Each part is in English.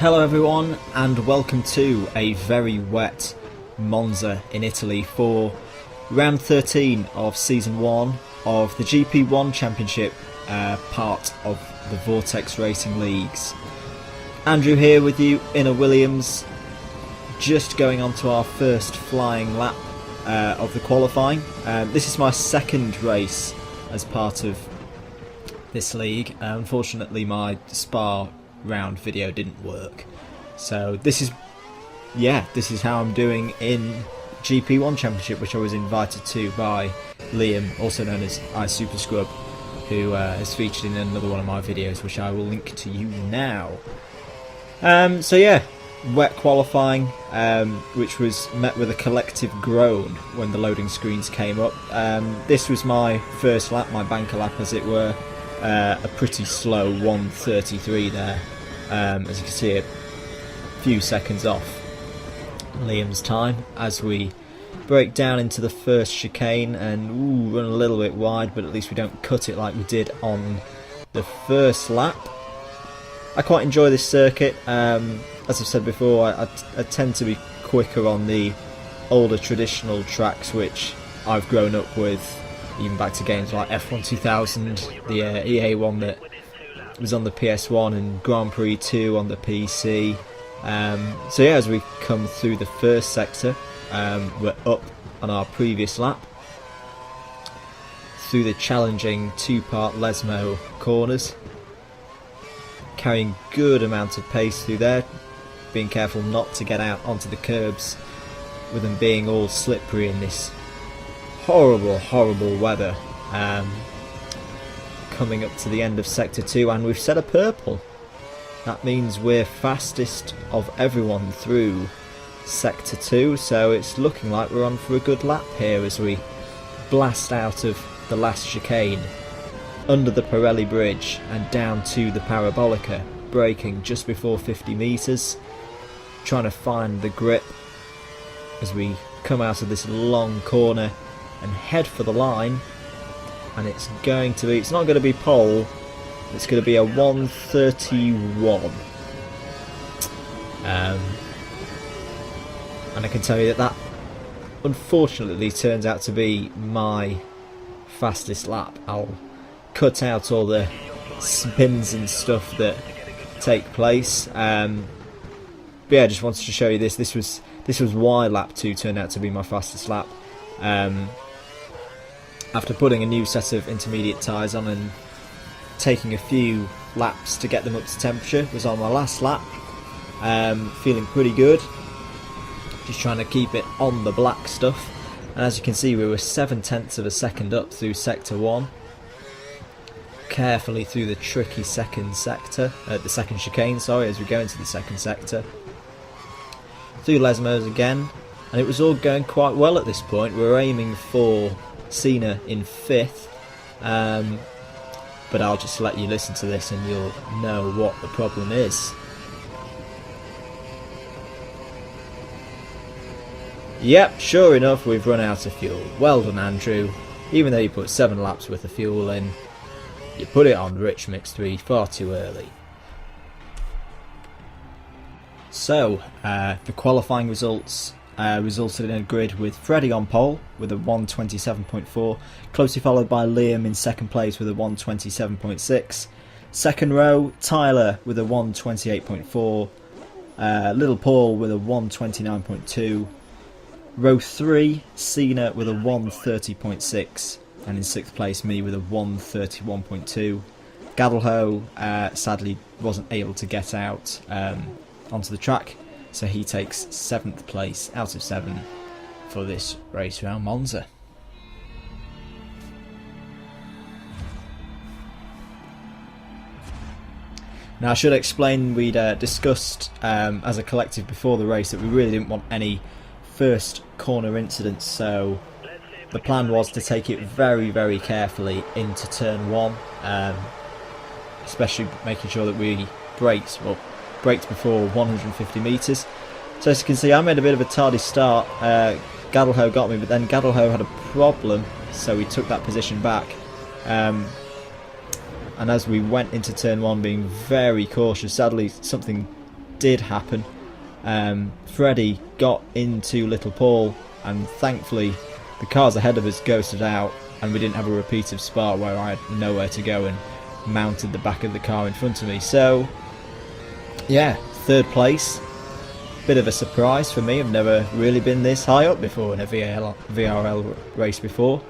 Hello everyone and welcome to a very wet Monza in Italy for round 13 of season 1 of the GP1 championship, part of the Vortex Racing Leagues. Andrew here with you in a Williams, just going on to our first flying lap of the qualifying. This is my second race as part of this league. Unfortunately my Spa round video didn't work, so this is how I'm doing in GP1 championship, which I was invited to by Liam, also known as iSuperscrub, who is featured in another one of my videos, which I will link to you now. So yeah, wet qualifying, which was met with a collective groan when the loading screens came up. This was my first lap, my banker lap as it were. A pretty slow 1:33 there, as you can see, a few seconds off Liam's time as we break down into the first chicane and run a little bit wide, but at least we don't cut it like we did on the first lap. I quite enjoy this circuit. As I've said before, I tend to be quicker on the older traditional tracks which I've grown up with, even back to games like F1 2000, the EA one that was on the PS1, and Grand Prix 2 on the PC. So yeah, as we come through the first sector, we're up on our previous lap through the challenging two-part Lesmo corners, carrying good amount of pace through there, being careful not to get out onto the curbs with them being all slippery in this horrible weather. Coming up to the end of sector 2, and we've set a purple. That means we're fastest of everyone through sector 2, so it's looking like we're on for a good lap here as we blast out of the last chicane, under the Pirelli bridge and down to the Parabolica, braking just before 50 metres, trying to find the grip as we come out of this long corner and head for the line. And it's not going to be pole, it's going to be a 1:31. And I can tell you that unfortunately turns out to be my fastest lap. I'll cut out all the spins and stuff that take place. But yeah, I just wanted to show you this. This was why lap 2 turned out to be my fastest lap. After putting a new set of intermediate tyres on and taking a few laps to get them up to temperature, was on my last lap, feeling pretty good, just trying to keep it on the black stuff. And as you can see, we were 7/10 of a second up through sector 1, carefully through the tricky second sector, the second chicane, sorry, as we go into the second sector, through Lesmos again, and it was all going quite well at this point. We were aiming for Cena in 5th, but I'll just let you listen to this and you'll know what the problem is. Yep, sure enough, we've run out of fuel. Well done, Andrew. Even though you put 7 laps worth of fuel in, you put it on Rich Mix 3 far too early. So, the qualifying results resulted in a grid with Freddie on pole with a 1:27.4, closely followed by Liam in second place with a 1:27.6. Second row, Tyler with a 1:28.4, Little Paul with a 1:29.2. Row 3, Cena with a 1:30.6, and in 6th place me with a 1:31.2. Gadelho sadly wasn't able to get out onto the track, so he takes 7th place out of 7 for this race around Monza. Now I should explain, we'd discussed as a collective before the race that we really didn't want any first corner incidents, so the plan was to take it very carefully into turn 1, especially making sure that we braked before 150 metres. So as you can see, I made a bit of a tardy start. Gadelho got me, but then Gadelho had a problem, so we took that position back. And as we went into turn 1 being very cautious, sadly something did happen. Freddie got into Little Paul, and thankfully the cars ahead of us ghosted out, and we didn't have a repeat of Spa where I had nowhere to go and mounted the back of the car in front of me. So yeah, third place. Bit of a surprise for me. I've never really been this high up before in a VRL race before,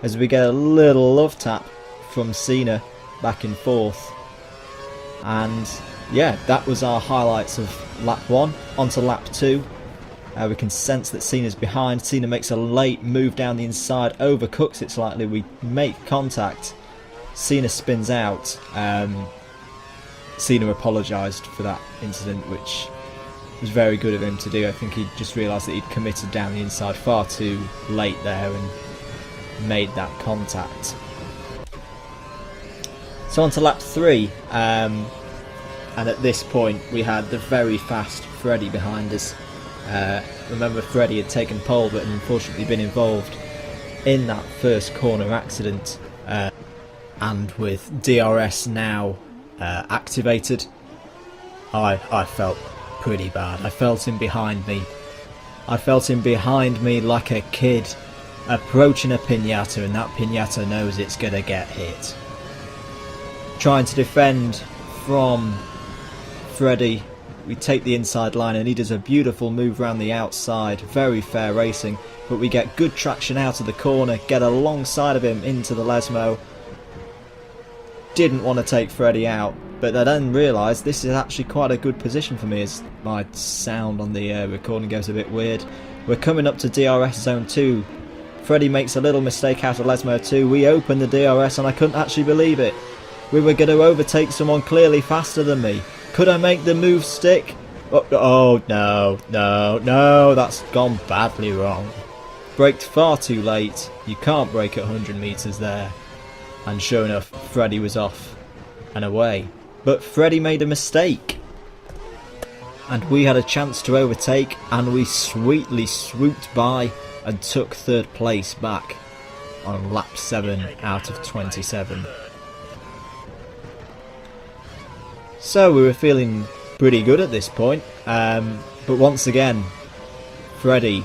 as we get a little love tap from Cena back in fourth. And yeah, that was our highlights of lap 1. On to lap 2. We can sense that Cena's behind. Cena makes a late move down the inside, overcooks it slightly. We make contact. Cena spins out. Cena apologised for that incident, which was very good of him to do. I think he just realised that he'd committed down the inside far too late there and made that contact. So on to lap 3. And at this point we had the very fast Freddie behind us. Remember, Freddie had taken pole but unfortunately been involved in that first corner accident, and with DRS now activated, I felt pretty bad. I felt him behind me. I felt him behind me like a kid approaching a piñata, and that piñata knows it's gonna get hit. Trying to defend from Freddie, we take the inside line and he does a beautiful move around the outside. Very fair racing, but we get good traction out of the corner, get alongside of him into the Lesmo. Didn't want to take Freddie out, but I then realised this is actually quite a good position for me, as my sound on the recording goes a bit weird. We're coming up to DRS zone 2. Freddie makes a little mistake out of Lesmo 2. We open the DRS and I couldn't actually believe it. We were going to overtake someone clearly faster than me. Could I make the move stick? Oh no, no, no, that's gone badly wrong. Braked far too late. You can't brake at 100 metres there. And sure enough, Freddie was off and away. But Freddie made a mistake, and we had a chance to overtake, and we sweetly swooped by and took third place back on lap 7 out of 27. So we were feeling pretty good at this point, but once again Freddie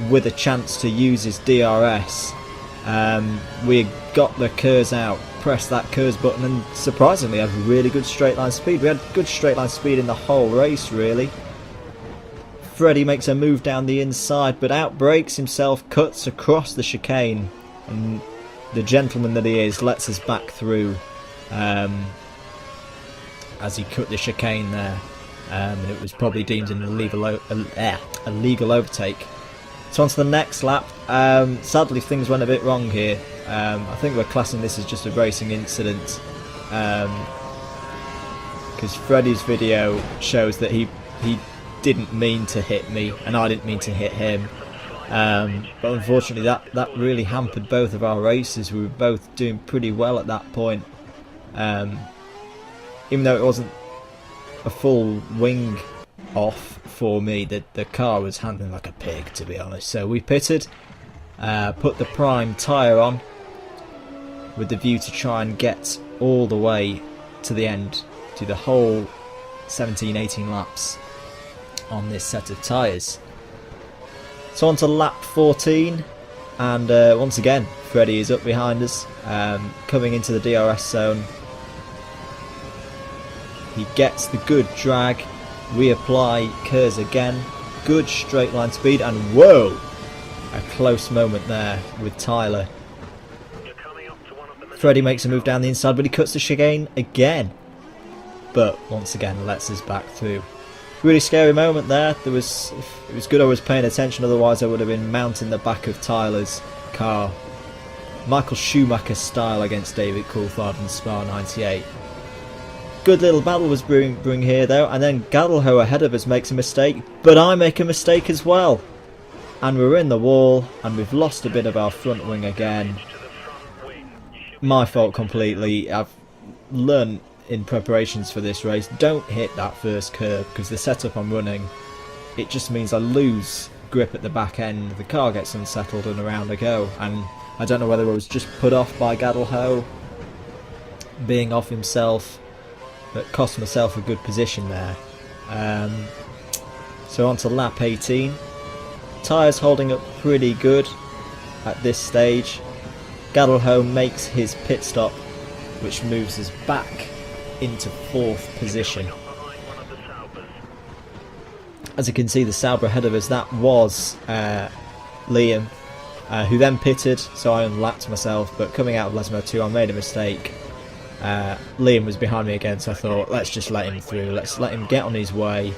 with a chance to use his DRS. We got the KERS out, pressed that KERS button, and surprisingly had really good straight line speed. We had good straight line speed in the whole race really. Freddie makes a move down the inside but outbrakes himself, cuts across the chicane, and the gentleman that he is lets us back through as he cut the chicane there, and it was probably deemed an illegal overtake. So on to the next lap. Sadly things went a bit wrong here. I think we're classing this as just a racing incident, because Freddie's video shows that he didn't mean to hit me and I didn't mean to hit him, but unfortunately that really hampered both of our races. We were both doing pretty well at that point, even though it wasn't a full wing off for me. The car was handling like a pig, to be honest. So we pitted, put the prime tyre on with the view to try and get all the way to the end, to the whole 17-18 laps on this set of tyres. So on to lap 14, and once again Freddie is up behind us, coming into the DRS zone. He gets the good drag. We apply KERS again. Good straight line speed, and whoa! A close moment there with Tyler. Freddie makes a move down the inside, but he cuts the chicane again. But once again lets us back through. Really scary moment there. It was good I was paying attention, otherwise I would have been mounting the back of Tyler's car. Michael Schumacher style against David Coulthard in Spa 98. Good little battle was brewing here though, and then Gadelho ahead of us makes a mistake, but I make a mistake as well. And we're in the wall, and we've lost a bit of our front wing again. My fault completely. I've learned in preparations for this race, don't hit that first curb, because the setup I'm running, it just means I lose grip at the back end, the car gets unsettled and around I go. And I don't know whether I was just put off by Gadelho being off himself, but cost myself a good position there. So on to lap 18. Tyres holding up pretty good at this stage. Gadelho makes his pit stop, which moves us back into 4th position. As you can see, the Sauber ahead of us, that was Liam, who then pitted, so I unlapped myself, but coming out of Lesmo 2 I made a mistake. Liam was behind me again, so I thought, let's just let him through, let's let him get on his way,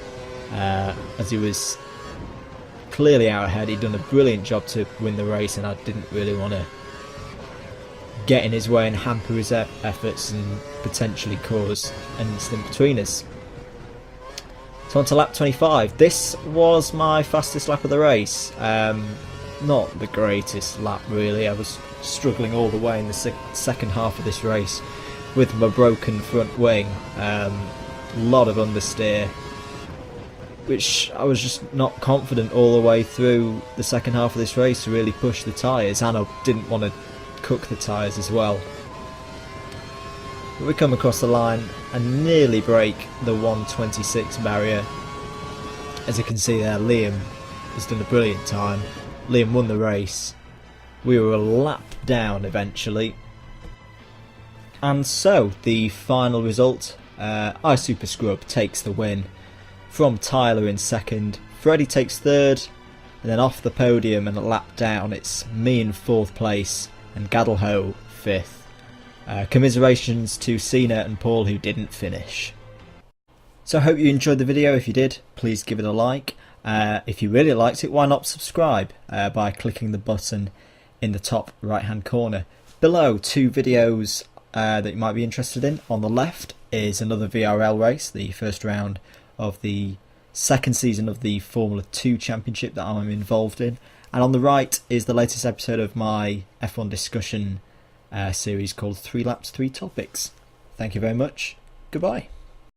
as he was clearly out ahead. He'd done a brilliant job to win the race, and I didn't really want to get in his way and hamper his efforts and potentially cause an incident between us. So on to lap 25. This was my fastest lap of the race. Not the greatest lap really. I was struggling all the way in the second half of this race with my broken front wing. A lot of understeer, which I was just not confident all the way through the second half of this race to really push the tyres, and I didn't want to cook the tyres as well. But we come across the line and nearly break the 1:26 barrier. As you can see there, Liam has done a brilliant time. Liam won the race. We were a lap down eventually. And so, the final result, iSuper Scrub takes the win from Tyler in 2nd, Freddie takes 3rd, and then off the podium and a lap down it's me in 4th place and Gadelho 5th. Commiserations to Cena and Paul, who didn't finish. So I hope you enjoyed the video. If you did, please give it a like. If you really liked it, why not subscribe by clicking the button in the top right hand corner. Below, 2 videos that you might be interested in. On the left is another VRL race, the first round of the 2nd season of the Formula 2 Championship that I'm involved in. And on the right is the latest episode of my F1 discussion series called 3 Laps, 3 Topics. Thank you very much. Goodbye.